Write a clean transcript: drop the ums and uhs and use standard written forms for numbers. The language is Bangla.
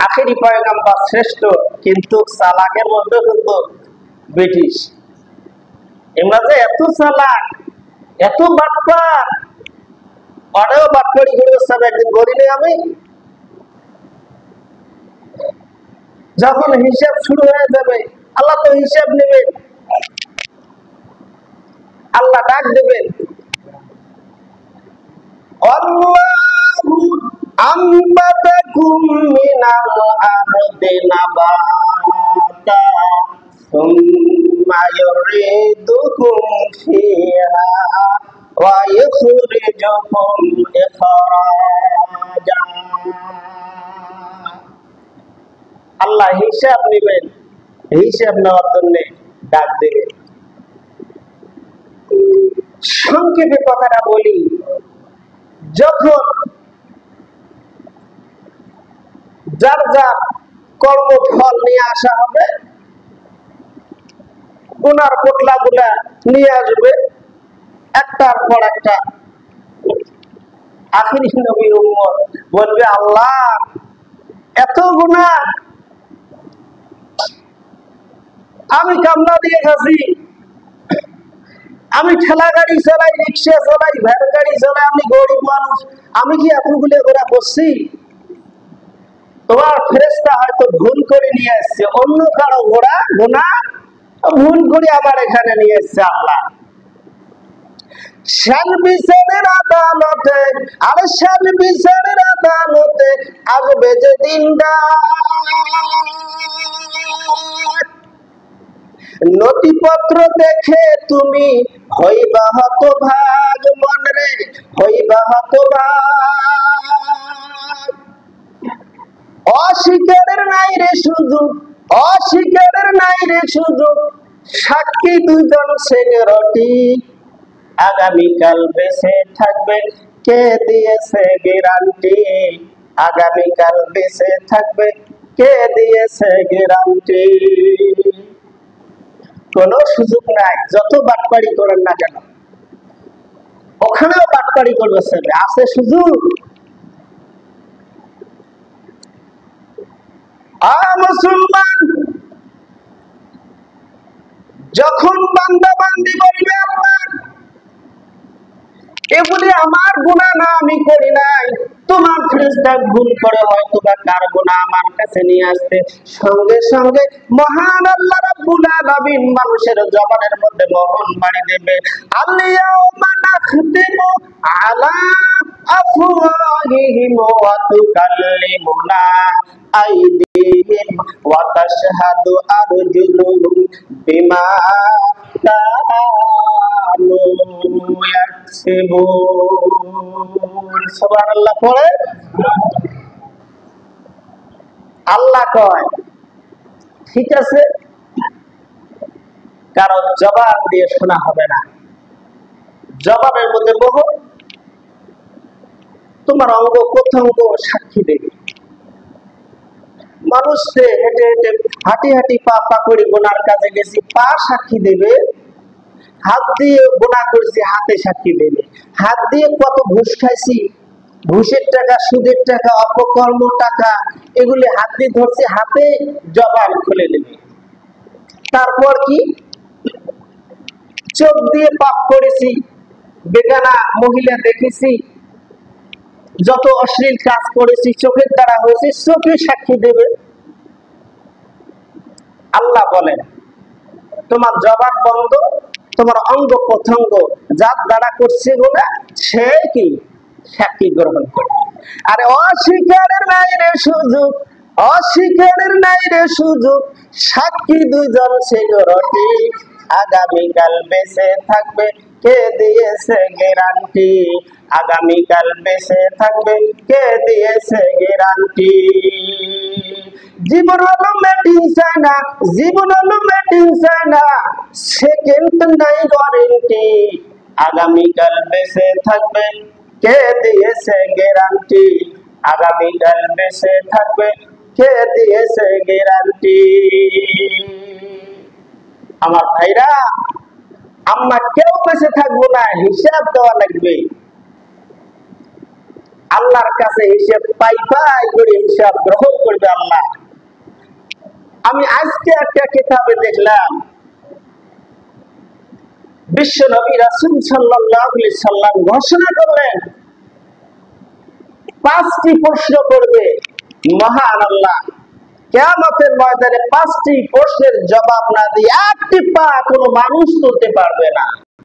আখেরি পয়গম্বর শ্রেষ্ঠ, কিন্তু চালাকের মধ্যে কিন্তু ব্রিটিশ। এমরা যে এত চালাক, এত বাটপার, অনেও বাটপারি করে বসে। একদিন গরিনে আমি যখন হিসাব শুরু হয়ে যাবে, আল্লাহ তো হিসাব নেবেন, আল্লাহ ডাক দেবেন, আল্লাহু আনবাতাকুম মিনাল আরদি নাবাতা সুম্মা ইউরিদুকুম ফিহা ওয়া ইখরিজুকুম ইখরাজা। আল্লাহ হিসাব নেবেন, হিসাব নেওয়ার জন্য ডাক দেবেন। সংক্ষেপে কথাটা বলি, যখন যার যার কর্মফল নিয়ে আসা হবে, গুনার পোটলা গুলা নিয়ে আসবে একটার পর একটা। আখিরি নবীর উম্মত বলবে, আল্লাহ এত গুনাহ আমি কামলা দিয়ে খাচ্ছি, আমি ঠেলা গাড়ি চালাই, রিক্সা চালাই, ভ্যান গাড়ি চালাই, আমি গরিব মানুষ, আমি কি এতগুলো ঘোরা করছি? তোমার ফেরেশতা হয়তো ভুল করে নিয়ে আসছে, অন্য কারো ঘোড়া গোনা ভুল করে আমার এখানে নিয়ে এসছে। আল্লাহ শান বিচারের আদালতে, আর শান বিচারের আদালতে আসবে যে দিনটা, নথিপত্র দেখে তুমি হইবা হতভাগ, মন রে হইবা হতভাগ। অস্বীকারের নাই রে সুযোগ, অস্বীকারের নাই রে সুযোগ, সাক্ষী দুজন সিকিউরিটি, আগামীকাল বেঁচে থাকবে কে দিয়েছে গ্যারান্টি, আগামীকাল বেঁচে থাকবে কে দিয়েছে গ্যারান্টি। কোন সুযোগ নাই, যত বাটপাড়ি করেন না কেন, ওখানেও বাটপাড়ি করবে, আছে সুযোগ। মুসলমান, যখন বান্দা বান্দি বলবে আল্লাহ এগুলি আমার গুনাহ না, আমি করি নাই, তোমার ফেরেশতা ভুল করে হয়তো বা কার গুনাহ আমার কাছে নিয়ে আসতে, সঙ্গে সঙ্গে মহান আল্লাহ রাব্বুল আলামিন মানুষের জবানের মধ্যে মোহন বাড়ি দেবে, আল-ইয়াউমা নাখতিমু আলা আফওয়াহিহিম ওয়া তুকাল্লিমুনা আইদিহিম ওয়া তাশহাদু আরজুলুহুম বিমা কানু ইয়াকসিবুন। সুবহানাল্লাহ পড়ে। আল্লাহ কয় ঠিক আছে, কারণ জবান দিয়ে শোনা হবে না, জবানের মধ্যে মোহর, তোমার অঙ্গ প্রত্যঙ্গ সাক্ষী দেবে। মানুষকে হেঁটে হেঁটে হাঁটি হাঁটি পা পা করে গোনার কাজে গেছি, পা সাক্ষী দেবে, হাত দিয়ে গোনা করেছি, হাতে সাক্ষী দেবে, হাত দিয়ে কত ঘুষ খাইছি, ঘুষের টাকা, সুদের টাকা, অপকর্ম টাকা, এগুলি হাত দিয়ে ধরছি, হাতে জবান খুলে দেবে। তারপর কি, চোখ দিয়ে পাপ করেছি, বেগানা মহিলা দেখেছি, যত অশ্লীল কাজ করেছি চোখের দ্বারা হয়েছে, চোখে সাক্ষী দেবে। আল্লাহ বলেন তোমার জবান বন্ধ, তোমার অঙ্গ প্রত্যঙ্গ যার দ্বারা করছে গোনা সে কি সাক্ষী গ্রহণ করবে। আরে অস্বীকারের নাই রে সুযোগ, অস্বীকারের নাই রে সুযোগ, সাক্ষী দুজন সিকিউরিটি, আগামীকাল বেঁচে থাকবে কে দিয়েছে গ্যারান্টি, আগামীকাল বেঁচে থাকবে কে দিয়েছে গ্যারান্টি। জীবন হলো মেটিং চায় না, জীবন হলো মেটিং চায় না, সেকেন্ড নাই ওয়ারেন্টি, আগামীকাল বেঁচে থাকবে কে দিয়েছে গ্যারান্টি, আগামীকাল বেঁচে থাকবে কে দিয়েছে গ্যারান্টি। আমার ভাইরা, আমরা কেউ বেঁচে থাকবো না, হিসাব দেওয়া লাগবে। আল্লাহর কাছে হিসাব পাই করে হিসাব গ্রহণ করবে আল্লাহ। আমি আজকে একটা কিতাবে দেখলাম বিশ্ব নবী রাসূল সাল্লাল্লাহু আলাইহি সাল্লাম ঘোষণা করলেন 5টি প্রশ্ন করবে মহান আল্লাহ। কিয়ামতের ময়দানে 5টি প্রশ্নের জবাব না দিয়ে একটি পা কোনো মানুষ তুলতে পারবে না।